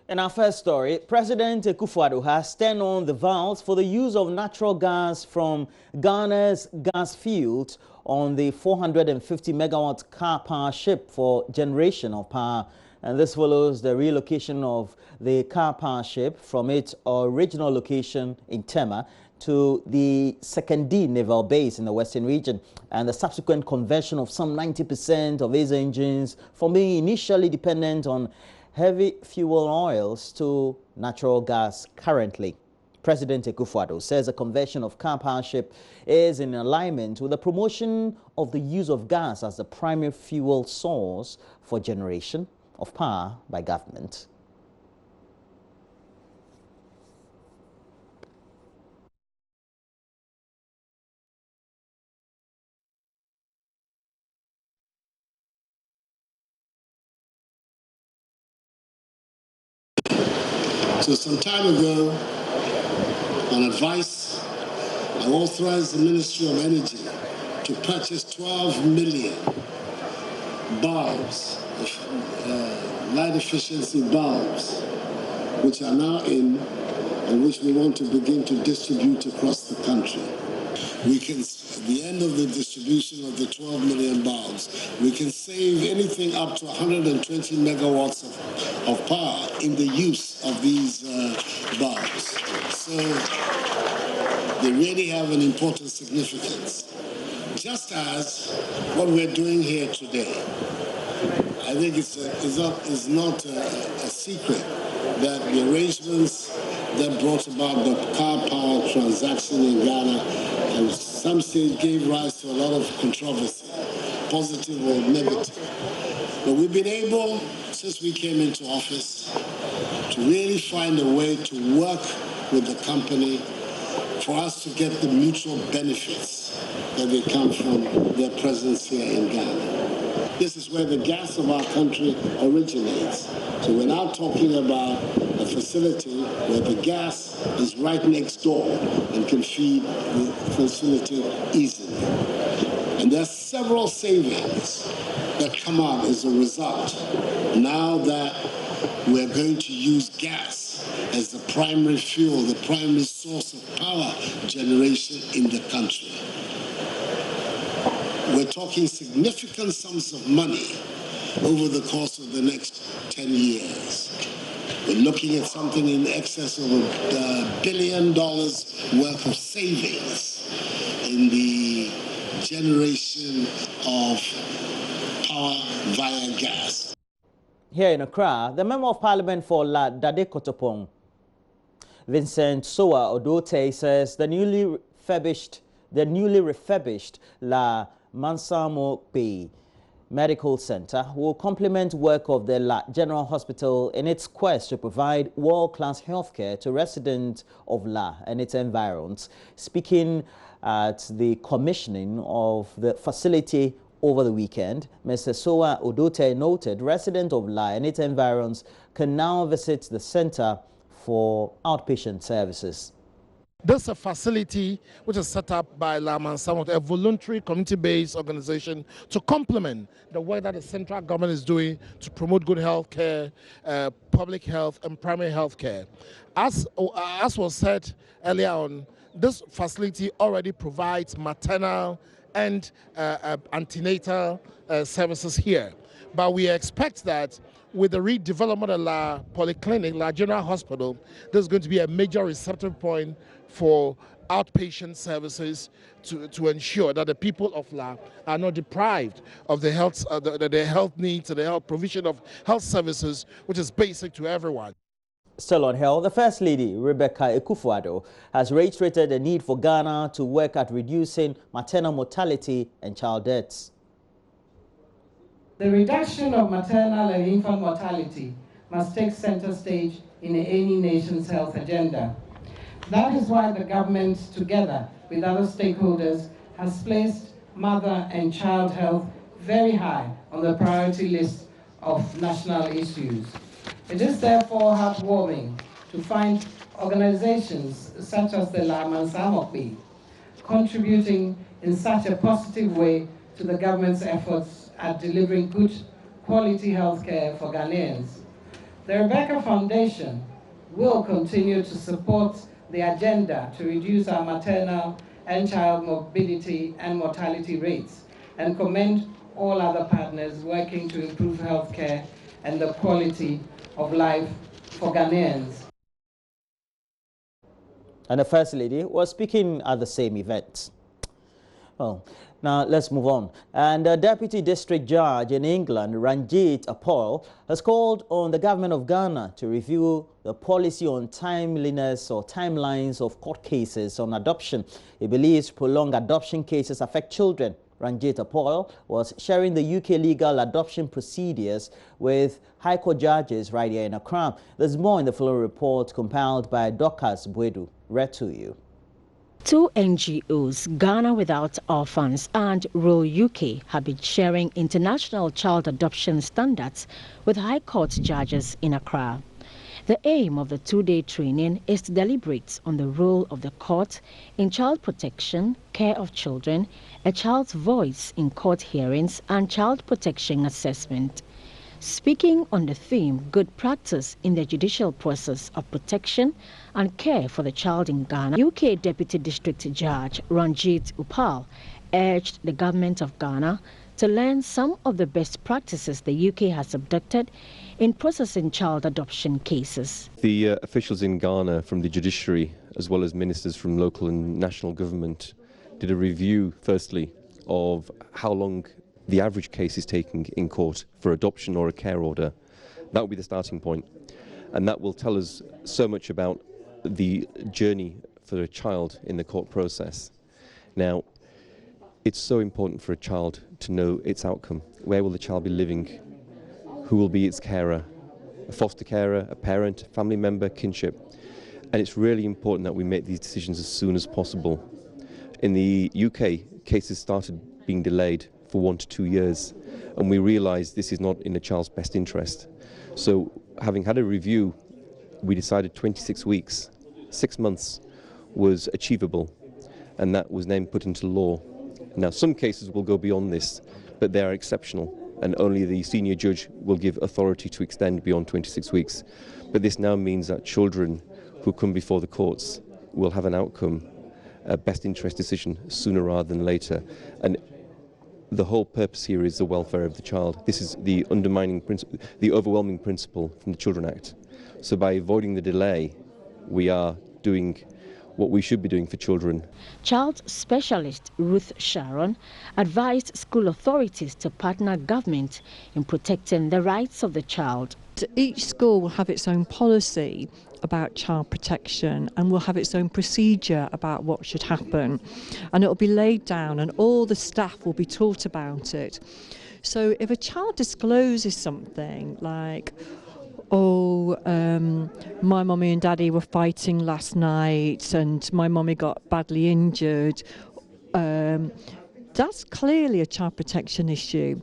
In our first story, President Akufo-Addo has turned on the valves for the use of natural gas from Ghana's gas field on the 450 megawatt car power ship for generation of power. And this follows the relocation of the car power ship from its original location in Tema to the Second-D naval base in the western region, and the subsequent conversion of some 90% of its engines from being initially dependent on heavy fuel oils to natural gas currently. President Akufo-Addo says the conversion of car power ship is in alignment with the promotion of the use of gas as the primary fuel source for generation of power by government. So some time ago, on advice, I authorized the Ministry of Energy to purchase 12 million bulbs, light efficiency bulbs, which are now in and which we want to begin to distribute across the country. We can, at the end of the distribution of the 12 million bulbs, we can save anything up to 120 megawatts of power in the use of these bulbs. So they really have an important significance. Just as what we're doing here today, I think it's not a secret that the arrangements that brought about the car power transaction in Ghana at some stage gave rise to a lot of controversy, positive or negative. But we've been able, since we came into office, to really find a way to work with the company for us to get the mutual benefits that they come from their presence here in Ghana. This is where the gas of our country originates. So we're now talking about a facility where the gas is right next door and can feed the facility easily. And there are several savings that come out as a result now that we're going to use gas as the primary fuel, the primary source of power generation in the country. We're talking significant sums of money over the course of the next 10 years. We're looking at something in excess of $1 billion worth of savings in the generation of power via gas. Here in Accra, the Member of Parliament for La Dade Kotopong, Vincent Soa Odote, says the newly refurbished La Mansamo Bay Medical Center will complement work of the La General Hospital in its quest to provide world-class healthcare to residents of La and its environs. Speaking at the commissioning of the facility over the weekend, Mr. Soa Odote noted residents of La and its environs can now visit the center for outpatient services. This is a facility which is set up by La Mansamo, a voluntary community-based organization to complement the work that the central government is doing to promote good health care, public health and primary health care. As was said earlier on, this facility already provides maternal and antenatal services here. But we expect that with the redevelopment of La Polyclinic, La General Hospital, there's going to be a major receptive point for outpatient services to ensure that the people of La are not deprived of the health, their health needs and the health provision of health services, which is basic to everyone. Still on health, the First Lady, Rebecca Akufo-Addo, has reiterated the need for Ghana to work at reducing maternal mortality and child deaths. The reduction of maternal and infant mortality must take center stage in any nation's health agenda. That is why the government, together with other stakeholders, has placed mother and child health very high on the priority list of national issues. It is therefore heartwarming to find organizations such as the La Mansamo contributing in such a positive way to the government's efforts at delivering good quality health care for Ghanaians. The Rebecca Foundation will continue to support the agenda to reduce our maternal and child morbidity and mortality rates, and commend all other partners working to improve healthcare and the quality of life for Ghanaians. And the First Lady was speaking at the same event. Well, now let's move on. And the Deputy District Judge in England, Ranjit Apol, has called on the government of Ghana to review the policy on timeliness or timelines of court cases on adoption. He believes prolonged adoption cases affect children. Ranjit Apol was sharing the UK legal adoption procedures with High Court judges right here in Accra. There's more in the following report compiled by Dorcas Bwedu. Read to you. Two NGOs, Ghana Without Orphans and Rule UK, have been sharing international child adoption standards with High Court judges in Accra. The aim of the two-day training is to deliberate on the role of the court in child protection, care of children, a child's voice in court hearings and child protection assessment. Speaking on the theme, good practice in the judicial process of protection and care for the child in Ghana, UK Deputy District Judge Ranjit Upal urged the government of Ghana to learn some of the best practices the UK has adopted in processing child adoption cases. The officials in Ghana from the judiciary, as well as ministers from local and national government, did a review, firstly, of how long the average case is taking in court for adoption or a care order. That will be the starting point. And that will tell us so much about the journey for a child in the court process. Now, it's so important for a child to know its outcome. Where will the child be living? Who will be its carer? A foster carer, a parent, a family member, kinship. And it's really important that we make these decisions as soon as possible. In the UK, cases started being delayed for 1 to 2 years, and we realised this is not in the child's best interest. So, having had a review, we decided 26 weeks, 6 months was achievable, and that was then put into law. Now, some cases will go beyond this, but they are exceptional, and only the senior judge will give authority to extend beyond 26 weeks. But this now means that children who come before the courts will have an outcome, a best interest decision, sooner rather than later. And the whole purpose here is the welfare of the child. This is the the overwhelming principle from the Children Act. So by avoiding the delay, we are doing what we should be doing for children. Child specialist Ruth Sharon advised school authorities to partner government in protecting the rights of the child. Each school will have its own policy about child protection and will have its own procedure about what should happen, and it will be laid down and all the staff will be taught about it. So if a child discloses something like, my mummy and daddy were fighting last night and my mummy got badly injured, that's clearly a child protection issue.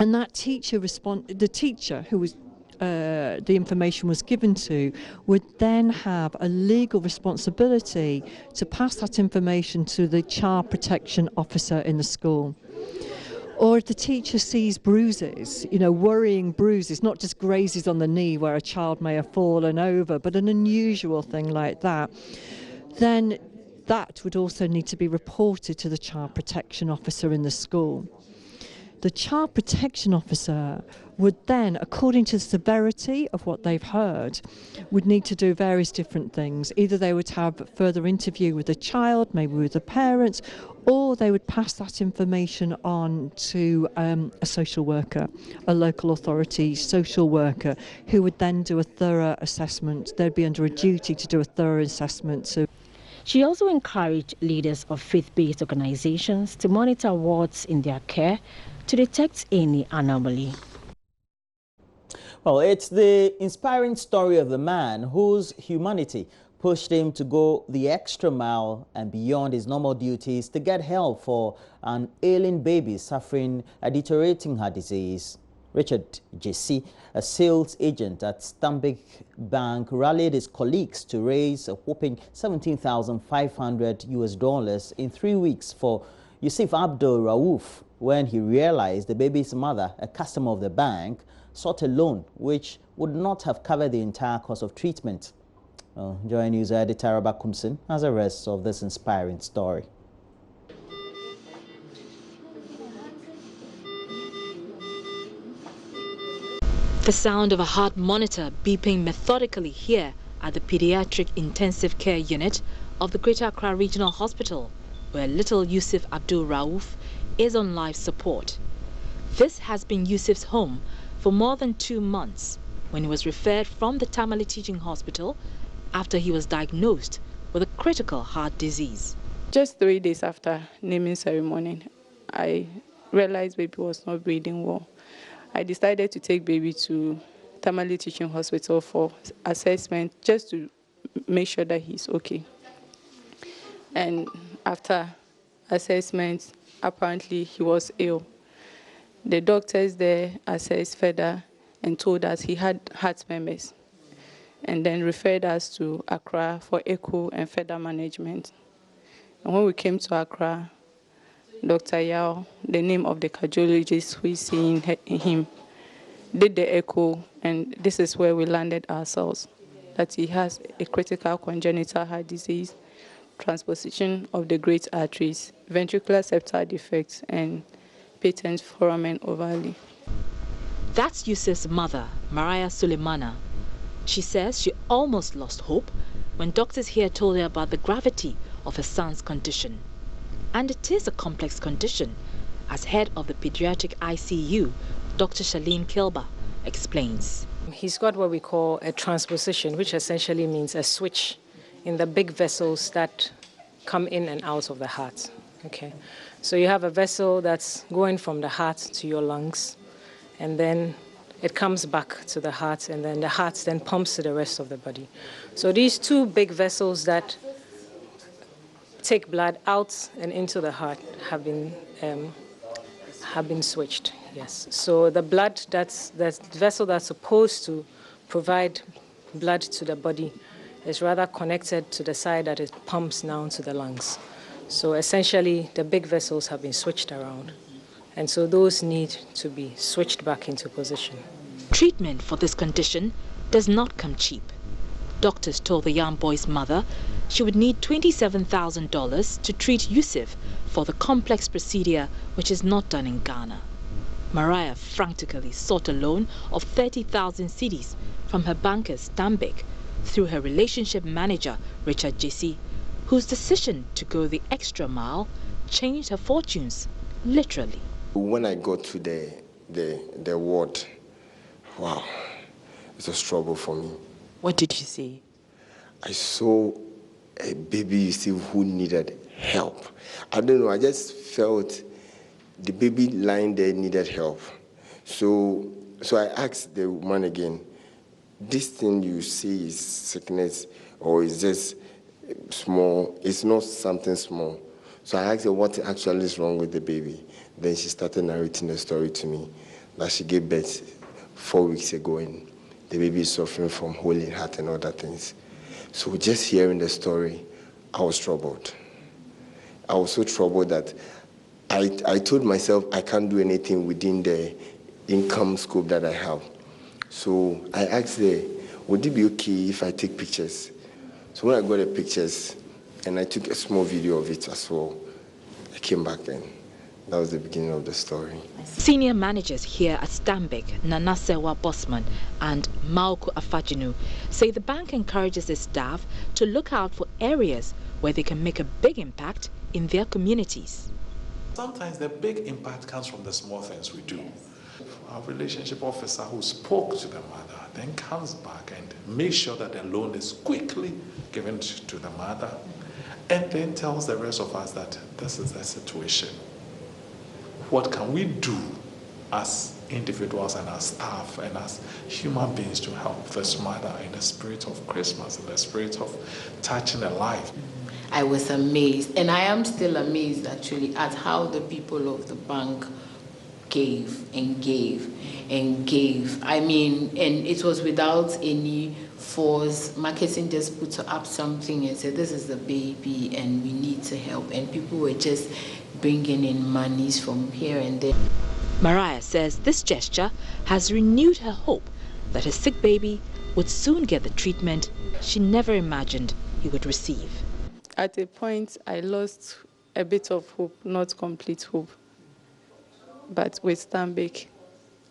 And that the teacher who was the information was given to would then have a legal responsibility to pass that information to the child protection officer in the school. Or if the teacher sees bruises, worrying bruises, not just grazes on the knee where a child may have fallen over, but an unusual thing like that, then that would also need to be reported to the child protection officer in the school. The child protection officer would then, according to the severity of what they've heard, would need to do various different things. Either they would have further interview with the child, maybe with the parents, or they would pass that information on to a social worker, a local authority social worker, who would then do a thorough assessment. They'd be under a duty to do a thorough assessment. She also encouraged leaders of faith-based organizations to monitor wards in their care to detect any anomaly. Well, it's the inspiring story of the man whose humanity pushed him to go the extra mile and beyond his normal duties to get help for an ailing baby suffering a deteriorating heart disease. Richard Jesse, a sales agent at Stanbic Bank, rallied his colleagues to raise a whopping $17,500 in 3 weeks for Yusuf Abdul Rauf, when he realized the baby's mother, a customer of the bank, sought a loan which would not have covered the entire cost of treatment. JoyNews editor Taraba Kumsin has the rest of this inspiring story. The sound of a heart monitor beeping methodically here at the Pediatric Intensive Care Unit of the Greater Accra Regional Hospital, where little Yusuf Abdul Rauf is on life support. This has been Yusuf's home for more than 2 months when he was referred from the Tamale Teaching Hospital after he was diagnosed with a critical heart disease. Just 3 days after naming ceremony, I realized baby was not breathing well. I decided to take baby to Tamale Teaching Hospital for assessment just to make sure that he's okay. And after assessment, apparently he was ill. The doctors there assessed further and told us he had heart murmurs, and then referred us to Accra for echo and further management. And when we came to Accra, Dr. Yao, the name of the cardiologist who is seeing him, did the echo, and this is where we landed ourselves, that he has a critical congenital heart disease, transposition of the great arteries, ventricular septal defects, and patent foramen ovale. That's Yusuf's mother, Mariah Suleimana. She says she almost lost hope when doctors here told her about the gravity of her son's condition. And it is a complex condition, as head of the pediatric ICU, Dr. Shalene Kilba explains. He's got what we call a transposition, which essentially means a switch in the big vessels that come in and out of the heart. Okay, so you have a vessel that's going from the heart to your lungs, and then it comes back to the heart, and then the heart then pumps to the rest of the body. So these two big vessels that take blood out and into the heart have been switched. Yes. So the blood the vessel that's supposed to provide blood to the body is rather connected to the side that it pumps now to the lungs. So essentially, the big vessels have been switched around, and so those need to be switched back into position. Treatment for this condition does not come cheap. Doctors told the young boy's mother she would need $27,000 to treat Yusuf for the complex procedure which is not done in Ghana. Mariah frantically sought a loan of 30,000 cedis from her banker Stanbic through her relationship manager Richard Jesse, whose decision to go the extra mile changed her fortunes, literally. When I got to the ward, wow, it was trouble for me. What did you see? I saw a baby Yusuf who needed help. I don't know, I just felt the baby lying there needed help. So I asked the woman again, this thing you see is sickness or is just small? It's not something small. So I asked her what actually is wrong with the baby. Then she started narrating the story to me that she gave birth 4 weeks ago and the baby is suffering from hole in heart and other things. So just hearing the story, I was troubled. I was so troubled that I told myself I can't do anything within the income scope that I have. So I asked her, would it be okay if I take pictures? So when I got the pictures and I took a small video of it as well, I came back and that was the beginning of the story. Senior managers here at Stanbic, Nanasewa Bosman and Mauku Afajinu, say the bank encourages its staff to look out for areas where they can make a big impact in their communities. Sometimes the big impact comes from the small things we do. Our relationship officer who spoke to the mother then comes back and makes sure that the loan is quickly given to the mother and then tells the rest of us that this is the situation. What can we do as individuals and as staff and as human beings to help this mother in the spirit of Christmas, in the spirit of touching a life? I was amazed, and I am still amazed actually at how the people of the bank gave and gave and gave. I mean, and it was without any force. Marketing just put up something and said, this is the baby and we need to help. And people were just bringing in monies from here and there. Mariah says this gesture has renewed her hope that her sick baby would soon get the treatment she never imagined he would receive. At a point, I lost a bit of hope, not complete hope. But with Stanbic,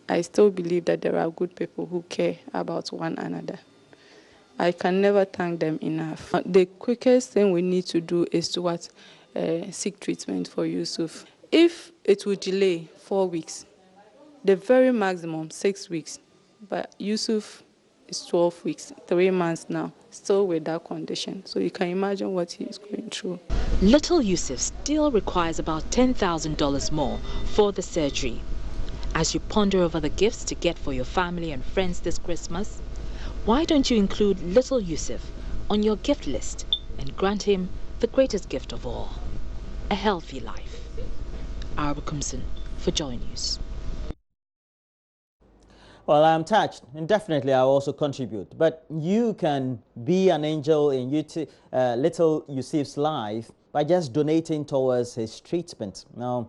I still believe that there are good people who care about one another. I can never thank them enough. The quickest thing we need to do is to seek treatment for Yusuf. If it would delay 4 weeks, the very maximum 6 weeks, but Yusuf is 12 weeks, 3 months now, still with that condition. So you can imagine what he is going through. Little Yusuf still requires about $10,000 more for the surgery. As you ponder over the gifts to get for your family and friends this Christmas, why don't you include little Yusuf on your gift list and grant him the greatest gift of all, a healthy life? Arba Kumson for JoyNews. Well, I'm touched, and definitely I'll also contribute. But you can be an angel in little Yusuf's life by just donating towards his treatment. Now,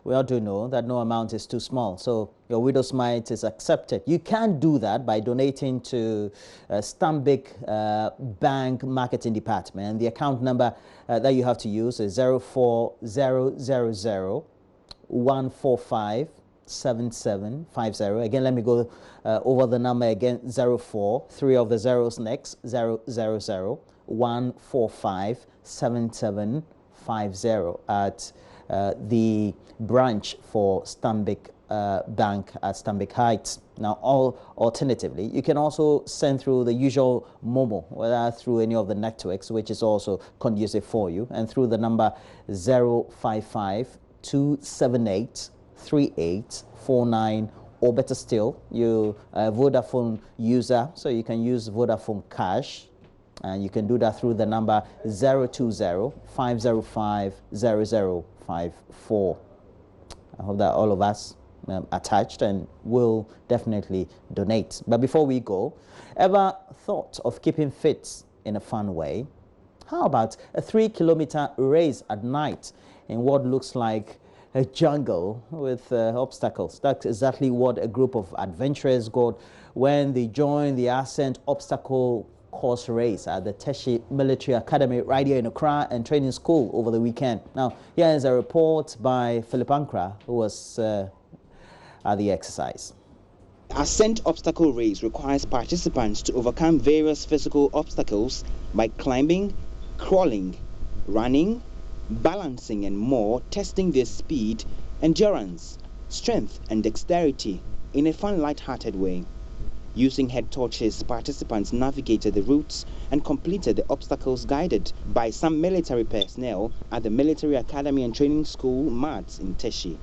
we all do know that no amount is too small, so your widow's mite is accepted. You can do that by donating to Stanbic Bank Marketing Department. The account number that you have to use is 04000 145 7750. Again, let me go over the number again. 04, 3 of the zeros next, 000 145 7750 at the branch for Stanbic Bank at Stanbic Heights. Now, alternatively, you can also send through the usual Momo, whether through any of the networks, which is also conducive for you, and through the number 055 278 3849, or better still, you are a Vodafone user, so you can use Vodafone Cash, and you can do that through the number 020 505 0054. I hope that all of us are attached and will definitely donate. But before we go, ever thought of keeping fit in a fun way? How about a 3-kilometer race at night in what looks like a jungle with obstacles? That's exactly what a group of adventurers got when they joined the Ascent Obstacle Course race at the Teshi Military Academy right here in Accra and Training School over the weekend. Now, here is a report by Philip Ankra, who was at the exercise. Ascent Obstacle Race requires participants to overcome various physical obstacles by climbing, crawling, running, balancing and more, testing their speed, endurance, strength and dexterity in a fun, light-hearted way. Using head torches, participants navigated the routes and completed the obstacles guided by some military personnel at the Military Academy and Training School MATS in Teshi.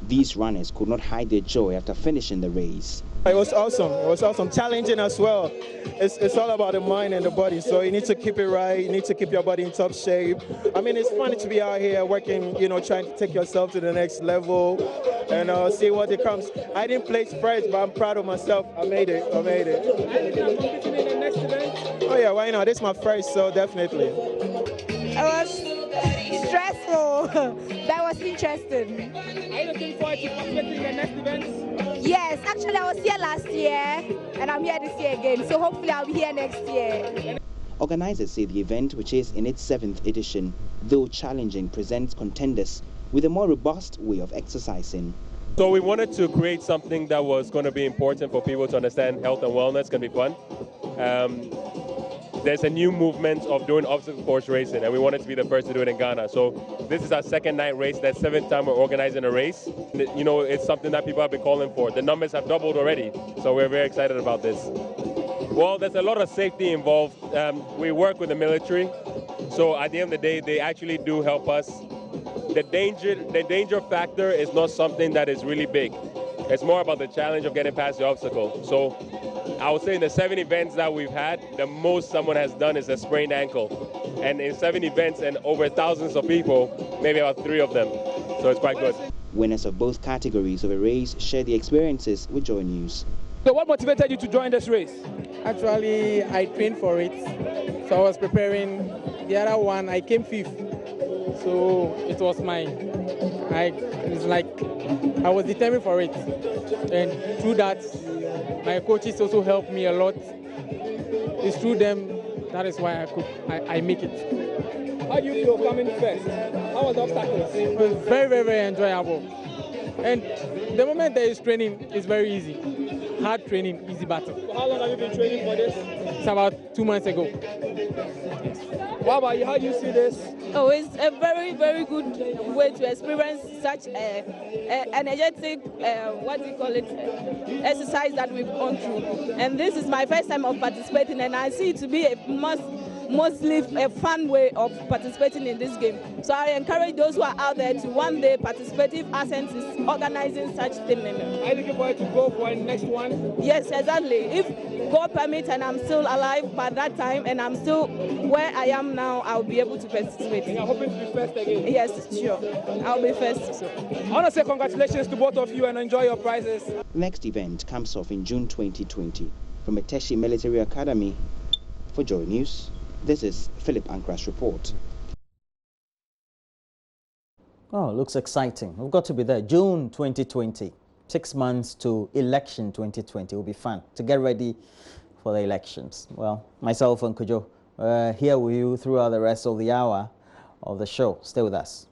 These runners could not hide their joy after finishing the race. It was awesome. It was awesome. Challenging as well. It's all about the mind and the body. So you need to keep it right. You need to keep your body in top shape. I mean, it's fun to be out here working, trying to take yourself to the next level and see what it comes. I didn't place first, but I'm proud of myself. I made it. Are you competing in the next event? Oh yeah, why not? This is my first, so definitely. It was stressful. That was interesting. Are you looking forward to participating in the next event? Yes, actually I was here last year and I'm here this year again, so hopefully I'll be here next year. Organizers say the event, which is in its 7th edition, though challenging, presents contenders with a more robust way of exercising. So we wanted to create something that was going to be important for people to understand health and wellness. It's going to be fun. There's a new movement of doing obstacle course racing, and we wanted to be the first to do it in Ghana. So this is our second night race. That's 7th time we're organizing a race. It's something that people have been calling for. The numbers have doubled already, so we're very excited about this. Well, there's a lot of safety involved. We work with the military, so at the end of the day, they actually do help us. The danger factor is not something that is really big. It's more about the challenge of getting past the obstacle. So I would say in the 7 events that we've had, the most someone has done is a sprained ankle. And in 7 events and over thousands of people, maybe about 3 of them. So it's quite good. Winners of both categories of a race share the experiences with JoyNews. So what motivated you to join this race? Actually, I trained for it. So I was preparing. The other one, I came 5th. So it was mine. It's like I was determined for it. And through that, my coaches also helped me a lot. It's through them, that is why I make it. How do you feel coming first? How was the obstacles? It was very, very, very enjoyable. And the moment there is training, it's very easy. Hard training, easy battle. So how long have you been training for this? It's about 2 months ago. What about you? How do you see this? Oh, it's a very, very good way to experience such energetic, exercise that we've gone through. And this is my first time of participating, and I see it to be a mostly a fun way of participating in this game. So I encourage those who are out there to one day participate if Ascent is organizing such thing. Are you looking forward to go for the next one? Yes, exactly. If God permits and I'm still alive by that time and I'm still where I am now, I'll be able to participate. And you're hoping to be first again? Yes, sure. I'll be first. So. I want to say congratulations to both of you and enjoy your prizes. Next event comes off in June 2020 from Eteshi Military Academy. For Joy News, this is Philip Ankra's report. Oh, looks exciting. We've got to be there. June 2020. 6 months to election 2020. It will be fun to get ready for the elections. Well, myself and Kujo here with you throughout the rest of the hour of the show. Stay with us.